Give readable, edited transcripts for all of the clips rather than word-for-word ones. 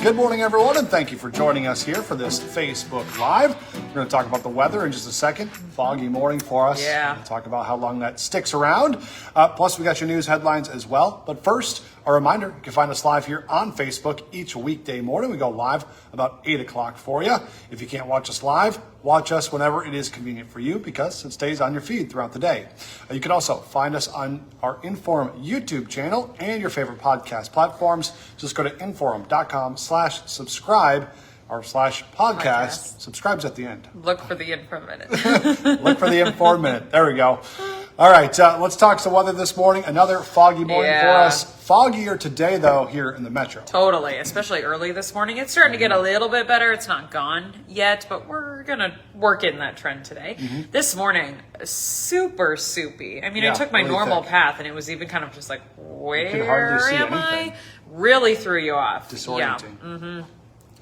Good morning, everyone, and thank you for joining us here for this Facebook Live. We're going to talk about the weather in just a second. Foggy morning for us. Yeah. We'll talk about how long that sticks around. Plus, we got your news headlines as well. But first, a reminder, you can find us live here on Facebook each weekday morning. We go live about 8 o'clock for you. If you can't watch us live, watch us whenever it is convenient for you because it stays on your feed throughout the day. You can also find us on our Inforum YouTube channel and your favorite podcast platforms. Just go to inforum.com/subscribe or /podcast. Subscribe's at the end. Look for the Inforum Minute. Look for the Inforum Minute. There we go. All right, let's talk some weather this morning. Another foggy morning for us. Foggier today, though, here in the metro. Totally, especially early this morning. It's starting to get a little bit better. It's not gone yet, but we're going to work in that trend today. This morning, super soupy. I mean, I took my really normal thick path, and it was even kind of just like, could hardly see where am anything. I? Really threw you off. Disorienting. Yeah.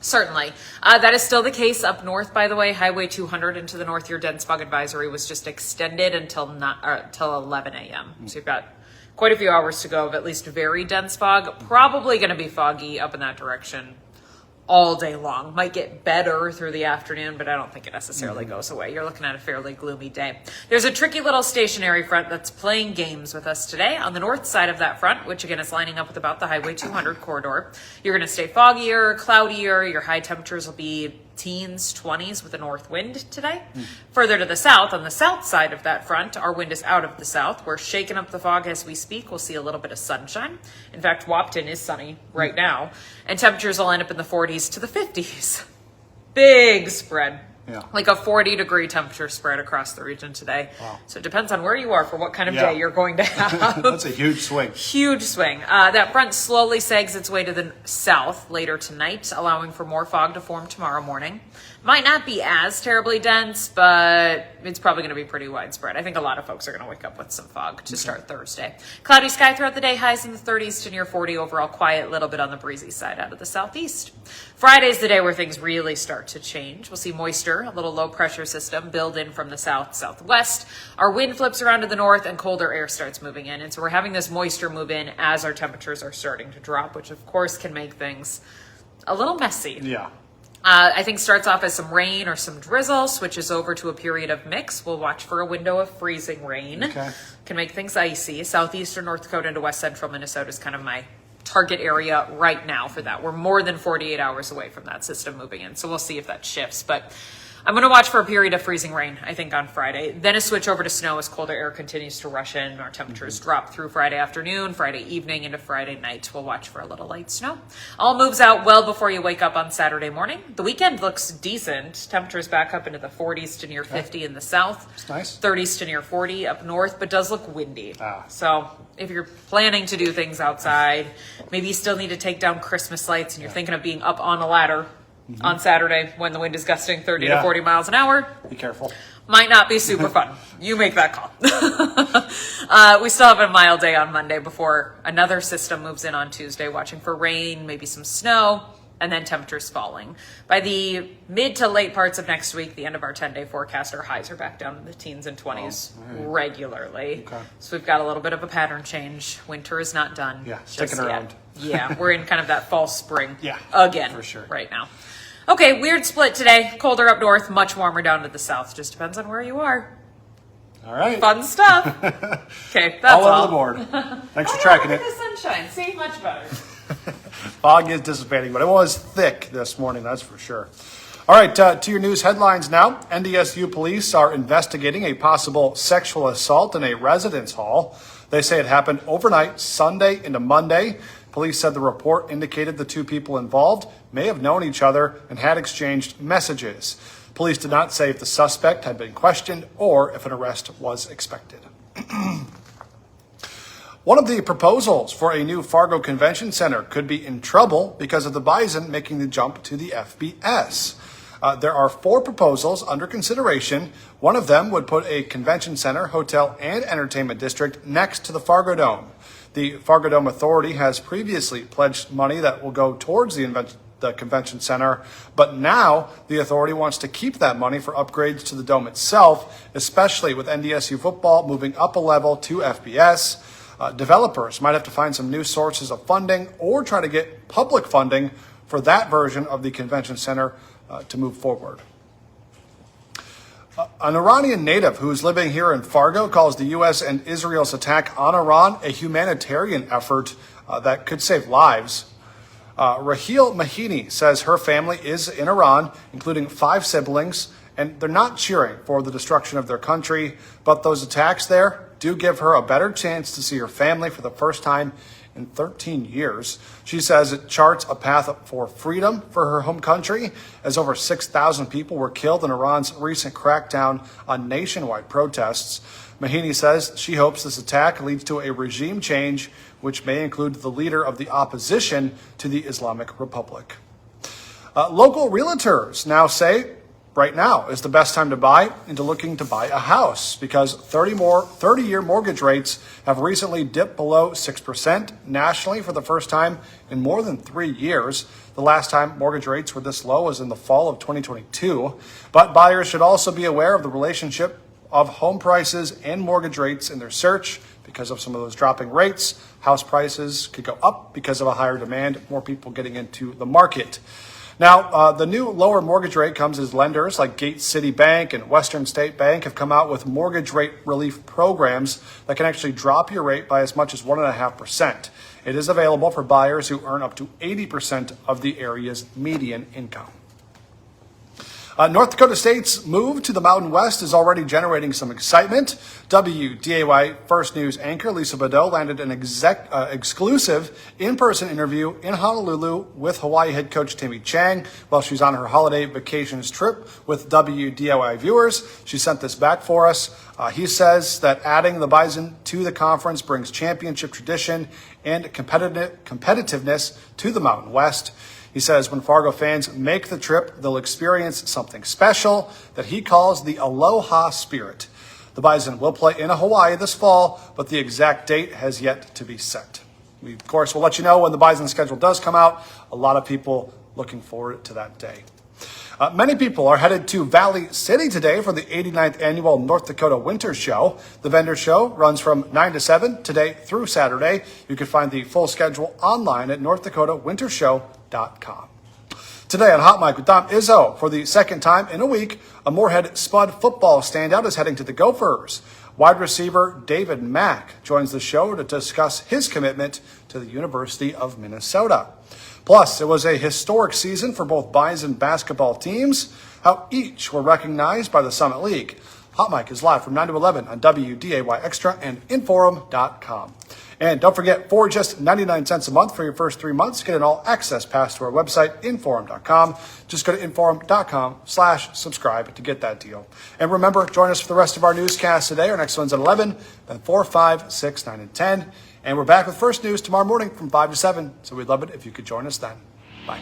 Certainly. That is still the case up north, by the way. Highway 200 into the north, your dense fog advisory was just extended until 11 a.m. So you've got quite a few hours to go of at least very dense fog. Probably going to be foggy up in that direction all day long. Might get better through the afternoon, but I don't think it necessarily goes away. You're looking at a fairly gloomy day. There's a tricky little stationary front that's playing games with us today. On the north side of that front, which again is lining up with about the Highway 200 corridor, you're going to stay foggier, cloudier. Your high temperatures will be teens, 20s with a north wind today. Further to the south, on the south side of that front, our wind is out of the south. We're shaking up the fog as we speak. We'll see a little bit of sunshine. In fact, Wapton is sunny right now. And temperatures will end up in the 40s to the 50s. Big spread. Yeah. Like a 40-degree temperature spread across the region today. Wow. So it depends on where you are for what kind of day you're going to have. That's a huge swing. Huge swing. That front slowly sags its way to the south later tonight, allowing for more fog to form tomorrow morning. Might not be as terribly dense, but it's probably going to be pretty widespread. I think a lot of folks are going to wake up with some fog to start Thursday. Cloudy sky throughout the day, highs in the 30s to near 40. Overall quiet, little bit on the breezy side out of the southeast. Friday's the day where things really start to change. We'll see moisture, a little low pressure system build in from the south, southwest. Our wind flips around to the north and colder air starts moving in. And so we're having this moisture move in as our temperatures are starting to drop, which of course can make things a little messy. Yeah. I think starts off as some rain or some drizzle, switches over to a period of mix. We'll watch for a window of freezing rain. Okay. Can make things icy. Southeastern North Dakota into west central Minnesota is kind of my target area right now for that. We're more than 48 hours away from that system moving in, so we'll see if that shifts. But I'm going to watch for a period of freezing rain, I think, on Friday. Then a switch over to snow as colder air continues to rush in. Our temperatures drop through Friday afternoon, Friday evening into Friday night. We'll watch for a little light snow. All moves out well before you wake up on Saturday morning. The weekend looks decent. Temperatures back up into the 40s to near 50 in the south. That's nice. 30s to near 40 up north, but does look windy. So if you're planning to do things outside, maybe you still need to take down Christmas lights and you're thinking of being up on a ladder on Saturday when the wind is gusting 30 to 40 miles an hour. Be careful. Might not be super fun. You make that call. We still have a mild day on Monday before another system moves in on Tuesday, watching for rain, maybe some snow, and then temperatures falling. By the mid to late parts of next week, the end of our 10-day forecast, our highs are back down in the teens and 20s regularly. Okay. So we've got a little bit of a pattern change. Winter is not done. Yeah, sticking around. Yeah, we're in kind of that fall spring again for sure right now. Okay, weird split today. Colder up north, much warmer down to the south. Just depends on where you are. All right. Fun stuff. Okay, that's all. All over the board. Thanks for tracking it. The sunshine. See, much better. Fog is dissipating, but it was thick this morning, that's for sure. All right, to your news headlines now. NDSU police are investigating a possible sexual assault in a residence hall. They say it happened overnight, Sunday into Monday. Police said the report indicated the two people involved may have known each other and had exchanged messages. Police did not say if the suspect had been questioned or if an arrest was expected. One of the proposals for a new Fargo Convention Center could be in trouble because of the Bison making the jump to the FBS. There are 4 proposals under consideration. One of them would put a convention center, hotel, and entertainment district next to the Fargo Dome. The Fargo Dome Authority has previously pledged money that will go towards the convention center, but now the authority wants to keep that money for upgrades to the dome itself, especially with NDSU football moving up a level to FBS. Developers might have to find some new sources of funding or try to get public funding for that version of the convention center to move forward. An Iranian native who's living here in Fargo calls the U.S. and Israel's attack on Iran a humanitarian effort that could save lives. Raheel Mahini says her family is in Iran, including 5 siblings, and they're not cheering for the destruction of their country, but those attacks there do give her a better chance to see her family for the first time in 13 years. She says it charts a path for freedom for her home country, as over 6,000 people were killed in Iran's recent crackdown on nationwide protests. Mahini says she hopes this attack leads to a regime change, which may include the leader of the opposition to the Islamic Republic. Local realtors now say right now is the best time to buy into looking to buy a house because 30-year mortgage rates have recently dipped below 6% nationally for the first time in more than 3 years. The last time mortgage rates were this low was in the fall of 2022. But buyers should also be aware of the relationship of home prices and mortgage rates in their search. Because of some of those dropping rates, house prices could go up because of a higher demand, more people getting into the market. Now, the new lower mortgage rate comes as lenders like Gate City Bank and Western State Bank have come out with mortgage rate relief programs that can actually drop your rate by as much as 1.5%. It is available for buyers who earn up to 80% of the area's median income. North Dakota State's move to the Mountain West is already generating some excitement. WDAY First News anchor Lisa Badeau landed an exclusive in-person interview in Honolulu with Hawaii head coach Timmy Chang while she's on her holiday vacations trip with WDAY viewers. She sent this back for us. He says that adding the Bison to the conference brings championship tradition and competitiveness to the Mountain West. He says when Fargo fans make the trip, they'll experience something special that he calls the Aloha Spirit. The Bison will play in Hawaii this fall, but the exact date has yet to be set. We, of course, will let you know when the Bison schedule does come out. A lot of people looking forward to that day. Many people are headed to Valley City today for the 89th annual North Dakota Winter Show. The vendor show runs from 9 to 7 today through Saturday. You can find the full schedule online at NorthDakotaWinterShow.com. Today on Hot Mic with Dom Izzo, for the second time in a week, a Moorhead Spud football standout is heading to the Gophers. Wide receiver David Mack joins the show to discuss his commitment to the University of Minnesota. Plus, it was a historic season for both Bison basketball teams, how each were recognized by the Summit League. Hot Mic is live from 9 to 11 on WDAY Extra and Inforum.com. And don't forget, for just 99 cents a month for your first 3 months, get an all-access pass to our website, Inforum.com. Just go to Inforum.com/subscribe to get that deal. And remember, join us for the rest of our newscasts today. Our next one's at 11, then 4, 5, 6, 9, and 10. And we're back with First News tomorrow morning from 5 to 7. So we'd love it if you could join us then. Bye.